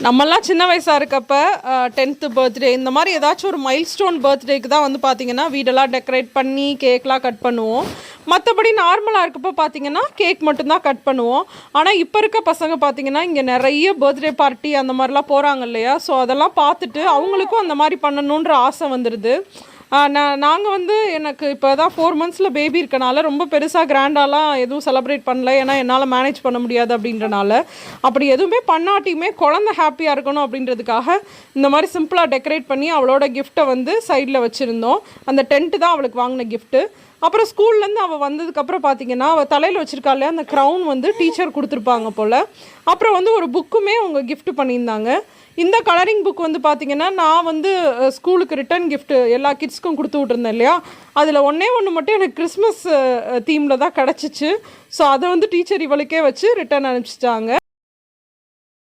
நம்மலாம் சின்ன வயசாக இருக்கப்ப 10th பர்த்டே இந்த மாதிரி ஏதாச்சும் ஒரு மைல்ஸ்டோன் பர்த்டேக்கு தான் வந்து பார்த்திங்கன்னா வீடெல்லாம் டெக்கரேட் பண்ணி கேக்லாம் கட் பண்ணுவோம். மற்றபடி நார்மலாக இருக்கப்போ பார்த்திங்கன்னா கேக் மட்டும்தான் கட் பண்ணுவோம். ஆனால் இப்போ இருக்க பசங்க பார்த்திங்கன்னா இங்கே நிறைய பர்த்டே பார்ட்டி அந்த மாதிரிலாம் போகிறாங்க இல்லையா? ஸோ அதெல்லாம் பார்த்துட்டு அவங்களுக்கும் அந்த மாதிரி பண்ணணுன்ற ஆசை வந்துடுது. நாங்கள் வந்து எனக்கு இப்போ தான் 4 months பேபி இருக்கனால ரொம்ப பெருசாக கிராண்டாலாம் எதுவும் செலிப்ரேட் பண்ணல. ஏன்னா என்னால் மேனேஜ் பண்ண முடியாது அப்படின்றனால. அப்படி எதுவுமே பண்ணாட்டியுமே குழந்தை ஹாப்பியாக இருக்கணும் அப்படின்றதுக்காக இந்த மாதிரி சிம்பிளாக டெக்கரேட் பண்ணி அவளோட கிஃப்ட்டை வந்து சைடில் வச்சுருந்தோம். அந்த டென்ட்டு தான் அவளுக்கு வாங்கின கிஃப்ட்டு. அப்புறம் ஸ்கூல்லேருந்து அவள் வந்ததுக்கப்புறம் பார்த்திங்கன்னா அவள் தலையில் வச்சுருக்கா இல்லையா அந்த க்ரௌன் வந்து டீச்சர் கொடுத்துருப்பாங்க போல். அப்புறம் வந்து ஒரு புக்குமே அவங்க கிஃப்ட் பண்ணியிருந்தாங்க. இந்த கலரிங் புக் வந்து பார்த்திங்கன்னா நான் வந்து ஸ்கூலுக்கு ரிட்டன் கிஃப்ட்டு எல்லா கிட்ஸ்க்கும் கொடுத்து விட்ருந்தேன் இல்லையா? அதில் ஒன்று மட்டும் எனக்கு கிறிஸ்மஸ் தீமில் தான் கிடச்சிச்சு. ஸோ அதை வந்து டீச்சர் இவளுக்கே வச்சு ரிட்டன் அனுப்பிச்சிட்டாங்க.